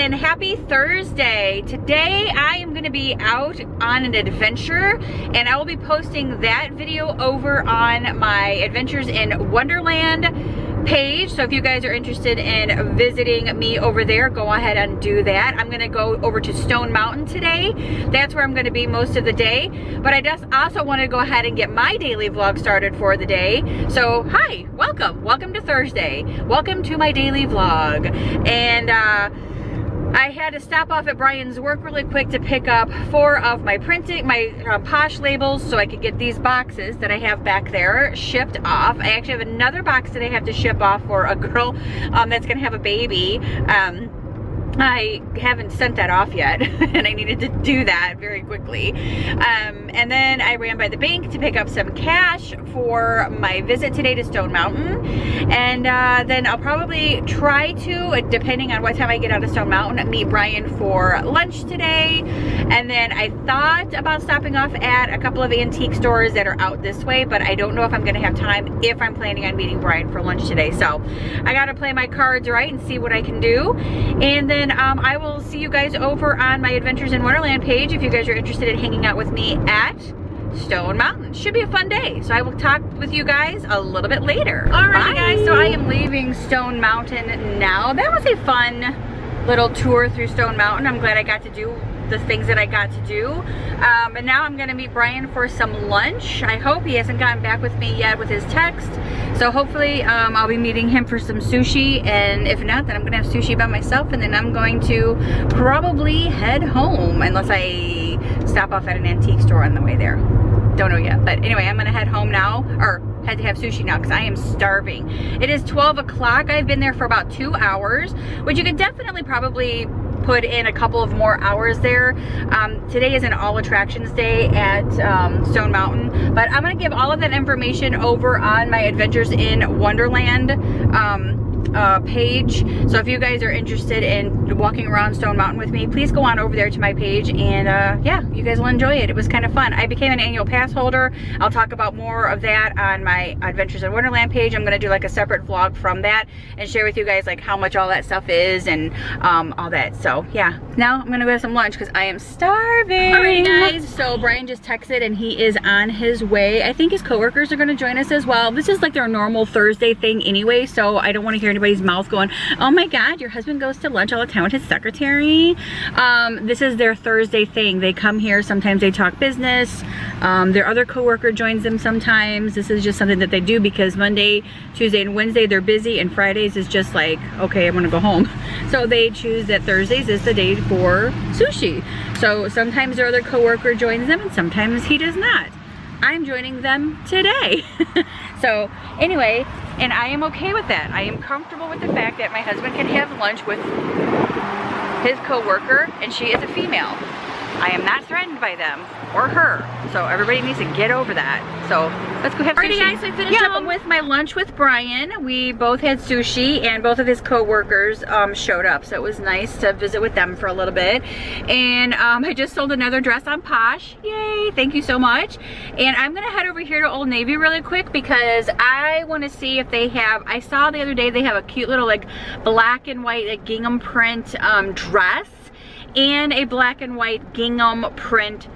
and happy Thursday. Today I am going to be out on an adventure, and I will be posting that video over on my Adventures in Wonderland page. So if you guys are interested in visiting me over there, go ahead and do that. I'm going to go over to Stone Mountain today. That's where I'm going to be most of the day, but I just also want to go ahead and get my daily vlog started for the day. So hi, welcome to Thursday. Welcome to my daily vlog. And I had to stop off at Brian's work really quick to pick up 4 of my Posh labels so I could get these boxes that I have back there shipped off. I actually have another box that I have to ship off for a girl that's gonna have a baby. I haven't sent that off yet, and I needed to do that very quickly. And then I ran by the bank to pick up some cash for my visit today to Stone Mountain. And then I'll probably try to, depending on what time I get out of Stone Mountain, meet Brian for lunch today. And then I thought about stopping off at a couple of antique stores that are out this way, but I don't know if I'm gonna have time if I'm planning on meeting Brian for lunch today. So I gotta play my cards right and see what I can do. And then I will see you guys over on my Adventures in Wonderland page if you guys are interested in hanging out with me at Stone Mountain. Should be a fun day. So I will talk with you guys a little bit later. Alrighty guys, so I am leaving Stone Mountain now. That was a fun little tour through Stone Mountain. I'm glad I got to do the things that I got to do. And now I'm gonna meet Brian for some lunch. I hope he hasn't gotten back with me yet with his text. So hopefully I'll be meeting him for some sushi, and if not, then I'm gonna have sushi by myself, and then I'm going to probably head home unless I stop off at an antique store on the way there. Don't know yet, but anyway, I'm gonna head home now, or head to have sushi now because I am starving. It is 12 o'clock. I've been there for about 2 hours, which you could definitely probably put in a couple of more hours there. Today is an all attractions day at Stone Mountain, but I'm gonna give all of that information over on my Adventures in Wonderland page. So if you guys are interested in walking around Stone Mountain with me, please go on over there to my page, and yeah, you guys will enjoy it. It was kind of fun. I became an annual pass holder. I'll talk about more of that on my Adventures in Wonderland page. I'm gonna do like a separate vlog from that and share with you guys like how much all that stuff is and all that. So yeah, now I'm gonna go have some lunch because I am starving. Alrighty guys, so Brian just texted and he is on his way. I think his coworkers are gonna join us as well. This is like their normal Thursday thing anyway, so I don't want to hear anybody's mouth going, oh my god, your husband goes to lunch all the time with his secretary. This is their Thursday thing. They come here, sometimes they talk business. Their other coworker joins them sometimes. This is just something that they do because Monday, Tuesday, and Wednesday they're busy, and Fridays is just like, okay, I'm gonna go home. So they choose that Thursdays is the day for sushi. So sometimes their other coworker joins them and sometimes he does not. I'm joining them today. So anyway, and I am okay with that. I am comfortable with the fact that my husband can have lunch with his coworker, and she is a female. I am not threatened by them or her, so everybody needs to get over that. So let's go have sushi. Alrighty guys, I finished up with my lunch with Brian. We both had sushi, and both of his co-workers showed up, so it was nice to visit with them for a little bit. And I just sold another dress on Posh. Yay, thank you so much. And I'm gonna head over here to Old Navy really quick because I wanna see if they have, I saw the other day they have a cute little like black and white like gingham print dress, and a black and white gingham print,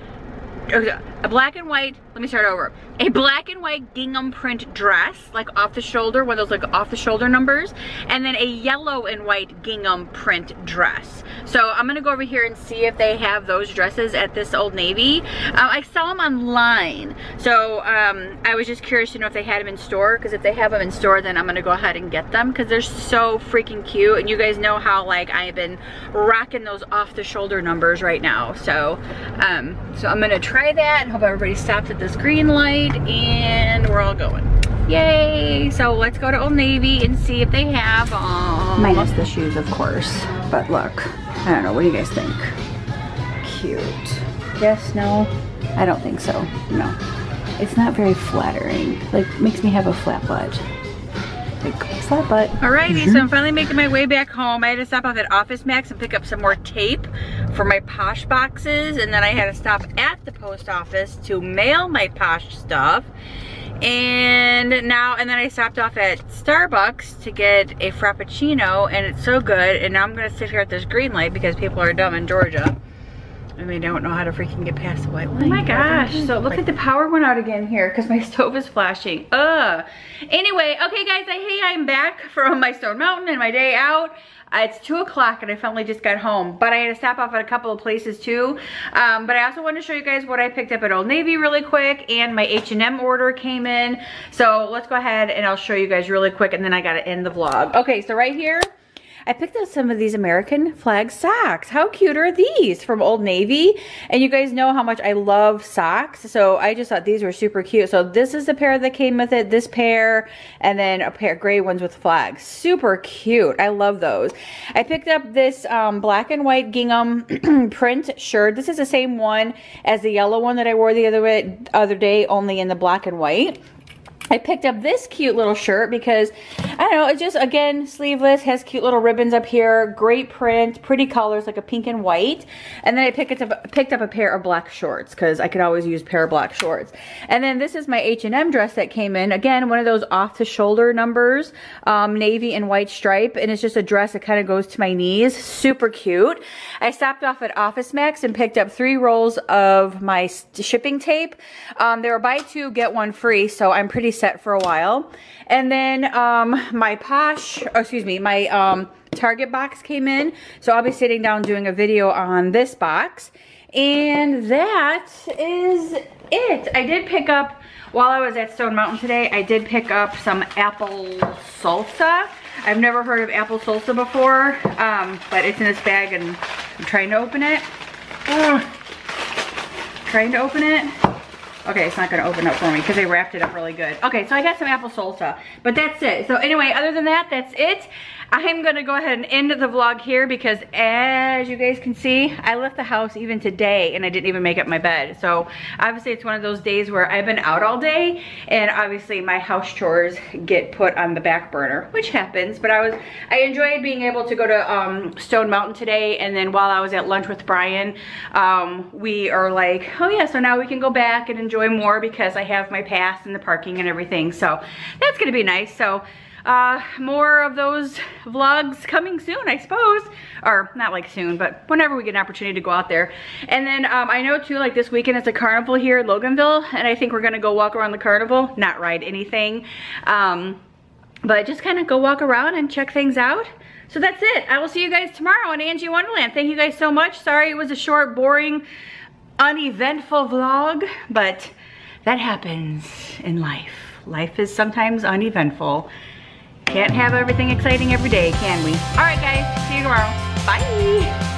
a black and white, let me start over. A black and white gingham print dress, like off the shoulder, one of those like off the shoulder numbers, and then a yellow and white gingham print dress. So I'm gonna go over here and see if they have those dresses at this Old Navy. I saw them online, so I was just curious to know if they had them in store, because if they have them in store, then I'm gonna go ahead and get them because they're so freaking cute. And you guys know how like I've been rocking those off the shoulder numbers right now. So so I'm gonna try that and hope everybody stops at this green light, and we're all going. Yay! So let's go to Old Navy and see if they have minus the shoes, of course. But look, I don't know, what do you guys think? Cute. Yes, no? I don't think so, no. It's not very flattering. Like, makes me have a flat butt. Like, flat butt. Alrighty, so I'm finally making my way back home. I had to stop off at Office Max and pick up some more tape for my Posh boxes, and then I had to stop at the post office to mail my Posh stuff. And then I stopped off at Starbucks to get a Frappuccino, and it's so good. And now I'm gonna sit here at this green light because people are dumb in Georgia. And they don't know how to freaking get past the white light. Oh my gosh, so it looks like the power went out again here because my stove is flashing. Anyway, okay guys, I'm back from my Stone Mountain and my day out. It's 2 o'clock and I finally just got home, but I had to stop off at a couple of places too. But I also wanted to show you guys what I picked up at Old Navy really quick, and my H&M order came in. So let's go ahead and I'll show you guys really quick, and then I gotta end the vlog. Okay, so right here, I picked up some of these American flag socks. How cute are these from Old Navy? And you guys know how much I love socks, so I just thought these were super cute. So this is the pair that came with it, this pair, and then a pair of gray ones with flags. Super cute. I love those. I picked up this black and white gingham print shirt. This is the same one as the yellow one that I wore the other day, only in the black and white. I picked up this cute little shirt because, I don't know, it's just, again, sleeveless, has cute little ribbons up here, great print, pretty colors, like a pink and white. And then I picked up a pair of black shorts because I could always use a pair of black shorts. And then this is my H&M dress that came in. Again, one of those off-the-shoulder numbers, navy and white stripe. And it's just a dress that kind of goes to my knees. Super cute. I stopped off at Office Max and picked up 3 rolls of my shipping tape. They were buy 2, get 1 free, so I'm pretty set for a while. And then my Target box came in, so I'll be sitting down doing a video on this box. And that is it. I did pick up, while I was at Stone Mountain today, I did pick up some apple salsa. I've never heard of apple salsa before, but it's in this bag and I'm trying to open it. Okay, it's not gonna open up for me because they wrapped it up really good. Okay, so I got some apple salsa, but that's it. So anyway, other than that, that's it. I'm gonna go ahead and end the vlog here because, as you guys can see, I left the house even today and I didn't even make up my bed. So obviously it's one of those days where I've been out all day, and obviously my house chores get put on the back burner, which happens. But I enjoyed being able to go to Stone Mountain today, and then while I was at lunch with Brian, we are like, oh yeah, so now we can go back and enjoy more because I have my pass and the parking and everything. So that's gonna be nice. So more of those vlogs coming soon, I suppose, or not like soon, but whenever we get an opportunity to go out there. And then I know too, like this weekend it's a carnival here in Loganville, and I think we're gonna go walk around the carnival, not ride anything, but just kind of go walk around and check things out. So that's it. I will see you guys tomorrow on Angie Wonderland. Thank you guys so much. Sorry it was a short, boring, uneventful vlog, but that happens in life. Life is sometimes uneventful. Can't have everything exciting every day, can we? All right, guys, see you tomorrow. Bye.